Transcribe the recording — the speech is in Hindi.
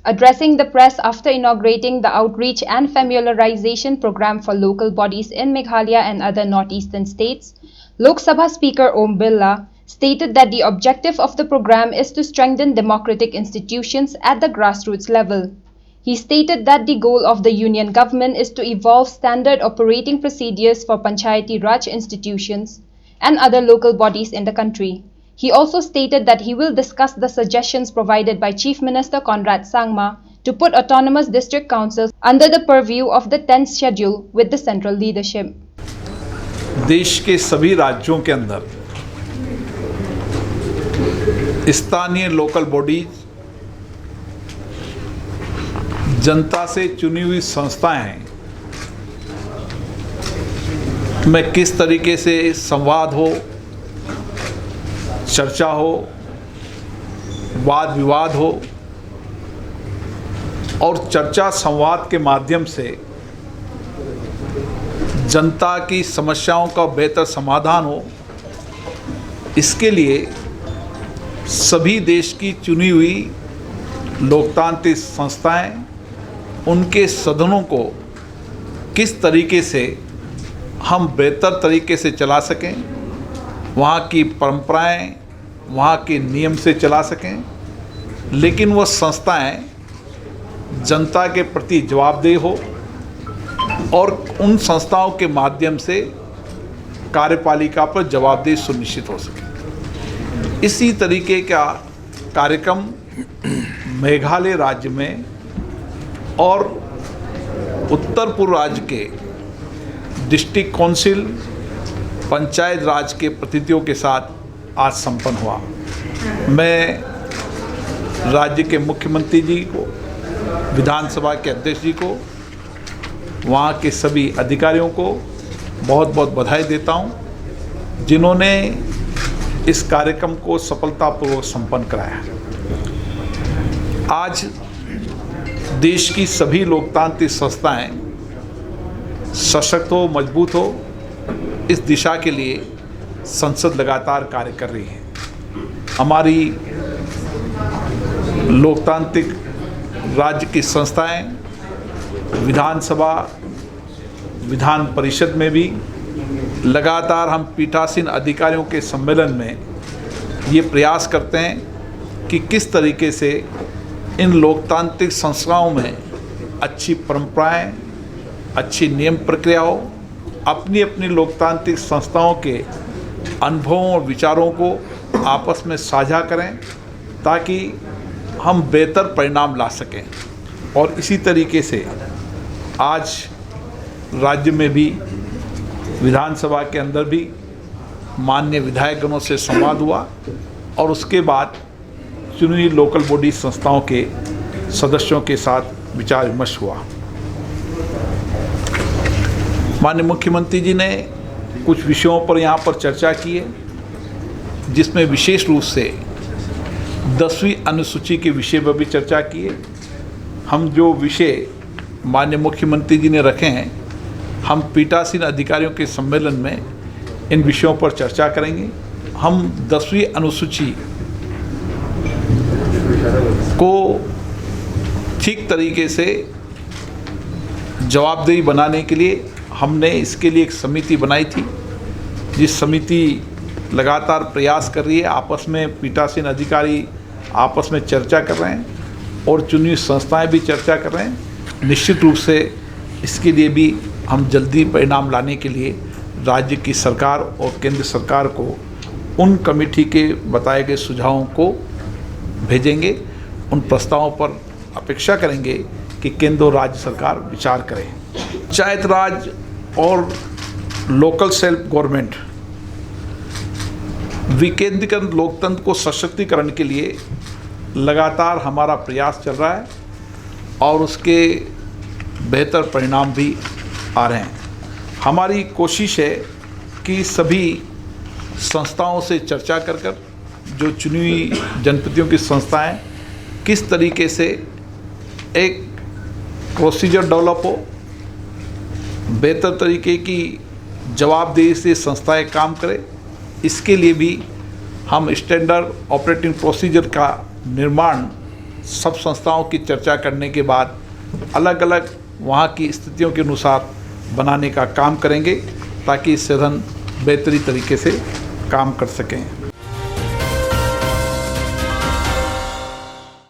Addressing the press after inaugurating the outreach and familiarization program for local bodies in Meghalaya and other northeastern states, Lok Sabha Speaker Om Birla stated that the objective of the program is to strengthen democratic institutions at the grassroots level. He stated that the goal of the union government is to evolve standard operating procedures for Panchayati Raj institutions and other local bodies in the country. He also stated that he will discuss the suggestions provided by Chief Minister Conrad Sangma to put autonomous district councils under the purview of the 10th schedule with the central leadership. देश के सभी राज्यों के अंदर स्थानीय लोकल बॉडीज जनता से चुनी हुई संस्थाएं हैं, में किस तरीके से संवाद हो, चर्चा हो, वाद विवाद हो और चर्चा संवाद के माध्यम से जनता की समस्याओं का बेहतर समाधान हो, इसके लिए सभी देश की चुनी हुई लोकतांत्रिक संस्थाएं, उनके सदनों को किस तरीके से हम बेहतर तरीके से चला सकें, वहाँ की परंपराएं, वहाँ के नियम से चला सकें, लेकिन वह संस्थाएं जनता के प्रति जवाबदेह हो और उन संस्थाओं के माध्यम से कार्यपालिका पर जवाबदेही सुनिश्चित हो सके। इसी तरीके का कार्यक्रम मेघालय राज्य में और उत्तर पूर्व राज्य के डिस्ट्रिक्ट काउंसिल पंचायत राज के प्रतिनिधियों के साथ आज संपन्न हुआ। मैं राज्य के मुख्यमंत्री जी को, विधानसभा के अध्यक्ष जी को, वहाँ के सभी अधिकारियों को बहुत बहुत बधाई देता हूँ, जिन्होंने इस कार्यक्रम को सफलतापूर्वक संपन्न कराया। आज देश की सभी लोकतांत्रिक संस्थाएं सशक्त हो, मजबूत हो, इस दिशा के लिए संसद लगातार कार्य कर रही है। हमारी लोकतांत्रिक राज्य की संस्थाएं विधानसभा, विधान परिषद में भी लगातार हम पीठासीन अधिकारियों के सम्मेलन में ये प्रयास करते हैं कि किस तरीके से इन लोकतांत्रिक संस्थाओं में अच्छी परंपराएं, अच्छी नियम प्रक्रिया हो, अपनी अपनी लोकतांत्रिक संस्थाओं के अनुभवों और विचारों को आपस में साझा करें ताकि हम बेहतर परिणाम ला सकें। और इसी तरीके से आज राज्य में भी, विधानसभा के अंदर भी माननीय विधायकगणों से संवाद हुआ और उसके बाद चुनी लोकल बॉडी संस्थाओं के सदस्यों के साथ विचार विमर्श हुआ। माननीय मुख्यमंत्री जी ने कुछ विषयों पर यहाँ पर चर्चा की है, जिसमें विशेष रूप से 10वीं अनुसूची के विषय पर भी चर्चा की है। हम जो विषय माननीय मुख्यमंत्री जी ने रखे हैं, हम पीठासीन अधिकारियों के सम्मेलन में इन विषयों पर चर्चा करेंगे। हम 10वीं अनुसूची को ठीक तरीके से जवाबदेही बनाने के लिए हमने इसके लिए एक समिति बनाई थी, जिस समिति लगातार प्रयास कर रही है। आपस में पीठासीन अधिकारी आपस में चर्चा कर रहे हैं और चुनी संस्थाएं भी चर्चा कर रहे हैं। निश्चित रूप से इसके लिए भी हम जल्दी परिणाम लाने के लिए राज्य की सरकार और केंद्र सरकार को उन कमेटी के बताए गए सुझावों को भेजेंगे। उन प्रस्तावों पर अपेक्षा करेंगे कि केंद्र और राज्य सरकार विचार करें। पंचायत राज और लोकल सेल्फ गवर्नमेंट विकेंद्रीकरण लोकतंत्र को सशक्तिकरण के लिए लगातार हमारा प्रयास चल रहा है और उसके बेहतर परिणाम भी आ रहे हैं। हमारी कोशिश है कि सभी संस्थाओं से चर्चा कर जो चुनी हुई जनप्रतिनिधियों की संस्थाएं किस तरीके से एक प्रोसीजर डेवलप हो, बेहतर तरीके की जवाबदेही से संस्थाएं काम करें, इसके लिए भी हम स्टैंडर्ड ऑपरेटिंग प्रोसीजर का निर्माण सब संस्थाओं की चर्चा करने के बाद अलग अलग वहाँ की स्थितियों के अनुसार बनाने का काम करेंगे ताकि सदन बेहतरी तरीके से काम कर सकें।